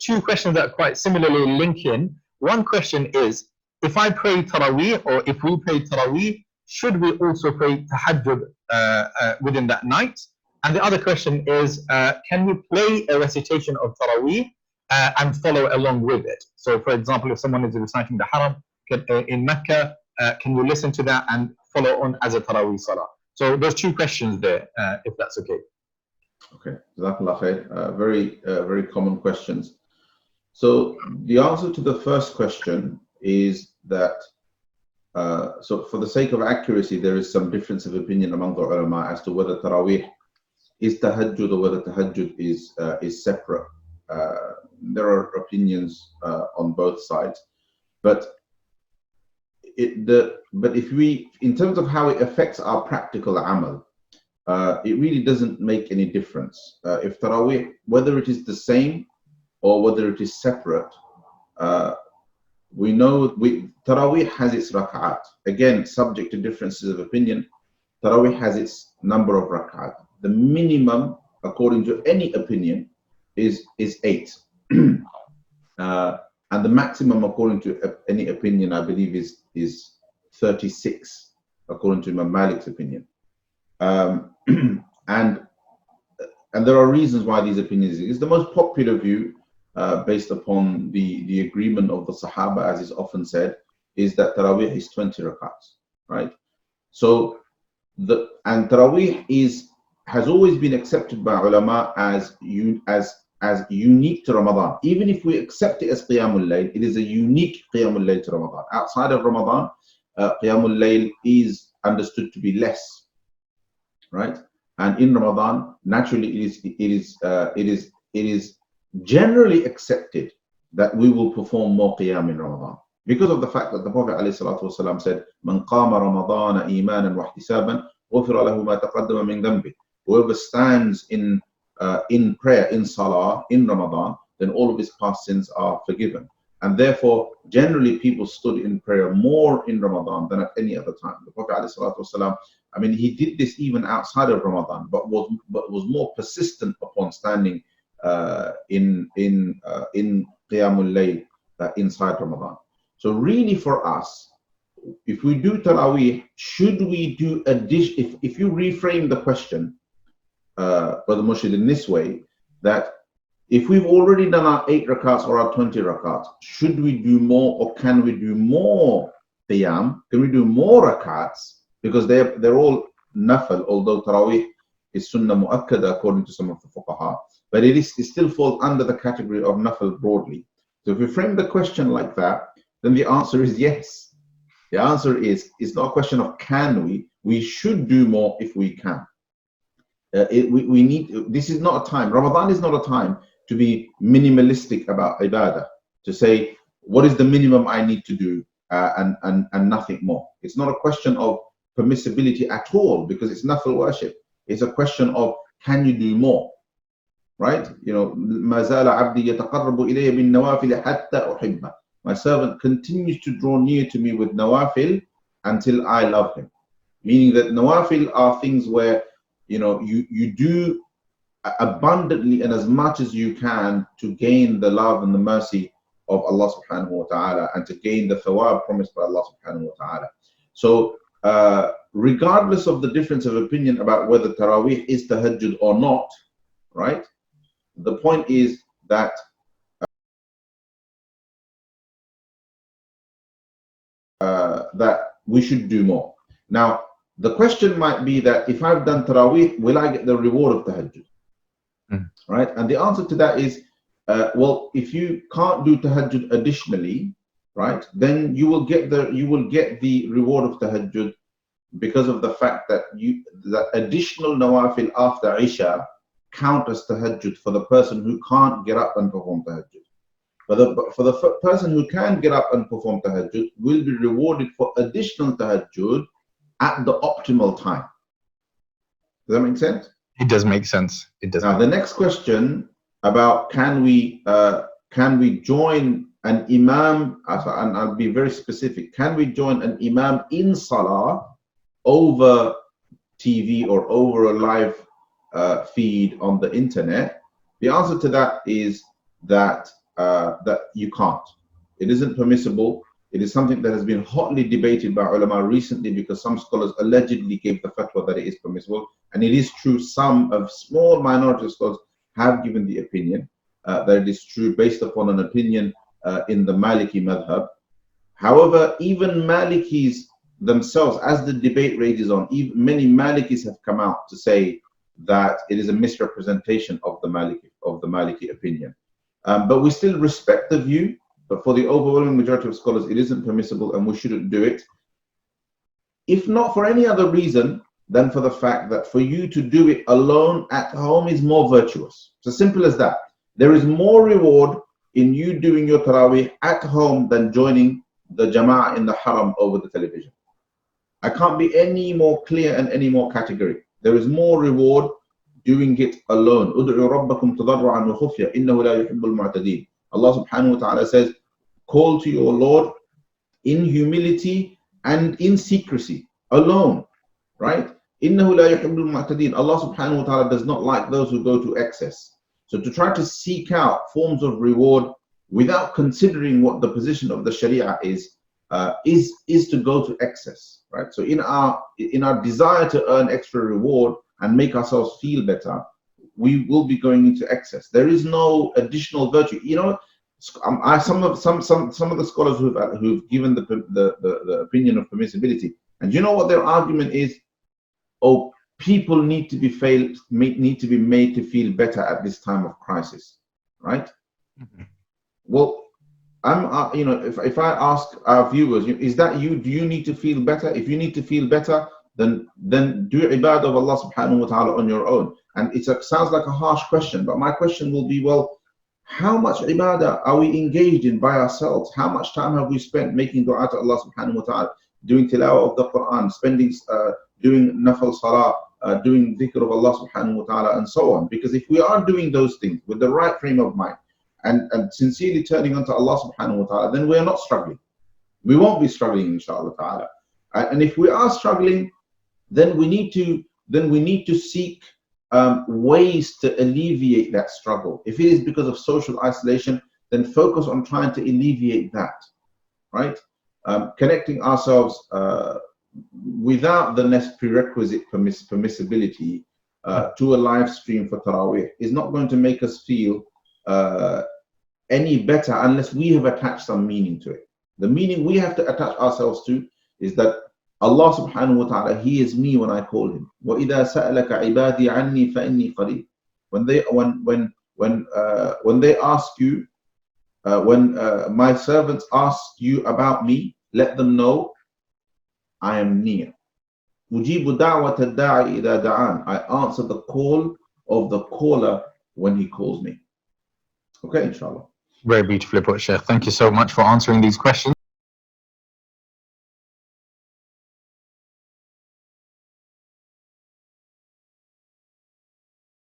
two questions that are quite similarly linking. One question is, if I pray Tarawih, or if we pray Tarawih, should we also pray Tahajjud within that night? And the other question is, can we play a recitation of Tarawih and follow along with it? So, for example, if someone is reciting the Haram in Mecca, can we listen to that and follow on as a Tarawih Salah? So there's two questions there, if that's okay. Okay, Jazakallah khair. Very common questions. So the answer to the first question is that, so for the sake of accuracy, there is some difference of opinion among the ulama as to whether Tarawih is Tahajjud or whether Tahajjud is separate. There are opinions on both sides, but if we, in terms of how it affects our practical amal, it really doesn't make any difference. If Tarawih, whether it is the same or whether it is separate, we know Tarawih has its rak'at. Again, subject to differences of opinion, Tarawih has its number of rak'at. The minimum, according to any opinion, is 8. And the maximum, according to any opinion, I believe is 36, according to Imam Malik's opinion. And there are reasons why these opinions exist. The most popular view, based upon the agreement of the Sahaba, as is often said, is that Tarawih is 20 rakats, right? So Tarawih has always been accepted by ulama as unique to Ramadan. Even if we accept it as Qiyamul Layl, it is a unique Qiyamul Layl to Ramadan. Outside of Ramadan, Qiyamul Layl is understood to be less, right? And in Ramadan, naturally, it is generally accepted that we will perform more Qiyam in Ramadan, because of the fact that the Prophet ﷺ said, "Man qama Ramadan imanan wa ihtisaban, ghufira lahu ma taqaddama min dhanbi." Whoever stands in prayer, in Salah, in Ramadan, then all of his past sins are forgiven. And therefore, generally, people stood in prayer more in Ramadan than at any other time. The Prophet ﷺ, I mean, he did this even outside of Ramadan, but was more persistent upon standing in Qiyamul Layl inside Ramadan. So really, for us, if we do Tarawih, should we do addition? If you reframe the question, Brother Murshid, in this way, that if we've already done our 8 rakats or our 20 rakats, should we do more, or can we do more qiyam? Can we do more rakats? Because they're all nafal, although Tarawih is sunnah mu'akkada according to some of the fuqaha, but it still falls under the category of nafal broadly. So if we frame the question like that, then the answer is yes. The answer is, it's not a question of can we should do more if we can. We need, this is not a time, Ramadan is not a time to be minimalistic about ibadah, to say what is the minimum I need to do and nothing more. It's not a question of permissibility at all, because it's nafil worship. It's a question of, can you do more, right? You know, مَا زَالَ عَبْدِي يَتَقَرَّبُ إِلَيَّ بِالنَّوَافِلِ حَتَّى أُحِبَّهُ. My servant continues to draw near to me with nawafil until I love him. Meaning that nawafil are things where, you know, you do abundantly and as much as you can to gain the love and the mercy of Allah subhanahu wa ta'ala, and to gain the thawab promised by Allah subhanahu wa ta'ala. So regardless of the difference of opinion about whether Tarawih is Tahajjud or not, right, the point is that that we should do more. Now, the question might be that if I've done Tarawih, will I get the reward of Tahajjud? Right? And the answer to that is, well, if you can't do Tahajjud additionally, right, then you will get the reward of Tahajjud, because of the fact that that additional nawafil after Isha count as Tahajjud for the person who can't get up and perform Tahajjud. For the person who can get up and perform Tahajjud will be rewarded for additional Tahajjud at the optimal time. Does that make sense? It does make sense. It does. Now, the next question about can we join an imam, and I'll be very specific, can we join an imam in Salah over TV or over a live feed on the internet? The answer to that is that that you can't. It isn't permissible. It is something that has been hotly debated by ulama recently, because some scholars allegedly gave the fatwa that it is permissible. And it is true, a small minority of scholars have given the opinion that it is true based upon an opinion in the Maliki madhab. However, even Malikis themselves, as the debate rages on, many Malikis have come out to say that it is a misrepresentation of the Maliki opinion. But we still respect the view. But for the overwhelming majority of scholars, it isn't permissible and we shouldn't do it. If not for any other reason than for the fact that for you to do it alone at home is more virtuous. It's as simple as that. There is more reward in you doing your Tarawih at home than joining the Jama'ah in the Haram over the television. I can't be any more clear and any more categorical. There is more reward doing it alone. Ud'u rabbakum tadarru'an wa khufya innahu la yuhibbul mu'tadin. Allah subhanahu wa ta'ala says, call to your Lord in humility and in secrecy, alone, right? Innahu la yuhibbul mu'tadin. Allah subhanahu wa ta'ala does not like those who go to excess. So to try to seek out forms of reward without considering what the position of the Sharia is to go to excess, right? So in our desire to earn extra reward and make ourselves feel better, we will be going into excess. There is no additional virtue. You know, some of the scholars who've given the opinion of permissibility, and you know what their argument is? Oh, people need to be made to feel better at this time of crisis, right? Mm-hmm. Well, if I ask our viewers, is that you? Do you need to feel better? If you need to feel better, then do ibadah of Allah subhanahu wa ta'ala on your own. And it sounds like a harsh question, but my question will be, well, how much ibadah are we engaged in by ourselves? How much time have we spent making dua to Allah subhanahu wa ta'ala, doing tilawah of the Quran, doing nafal salah, doing dhikr of Allah subhanahu wa ta'ala, and so on? Because if we are doing those things with the right frame of mind and sincerely turning unto Allah subhanahu wa ta'ala, then we are not struggling. We won't be struggling, inshallah ta'ala. And if we are struggling, then we need to seek ways to alleviate that struggle. If it is because of social isolation, then focus on trying to alleviate that, right? Connecting ourselves without the prerequisite permissibility to a live stream for Tarawih is not going to make us feel any better unless we have attached some meaning to it. The meaning we have to attach ourselves to is that Allah subhanahu wa ta'ala, He is me when I call Him. وَإِذَا سَأَلَكَ عِبَادِي عَنِّي فَإِنِّي قَرِيبٌ. When they ask you, when my servants ask you about me, let them know I am near. أُجِيبُ دَعْوَةَ الدَّاعِ إِذَا دَعَانِ. I answer the call of the caller when he calls me. Okay, inshallah. Very beautifully put, Sheikh. Thank you so much for answering these questions.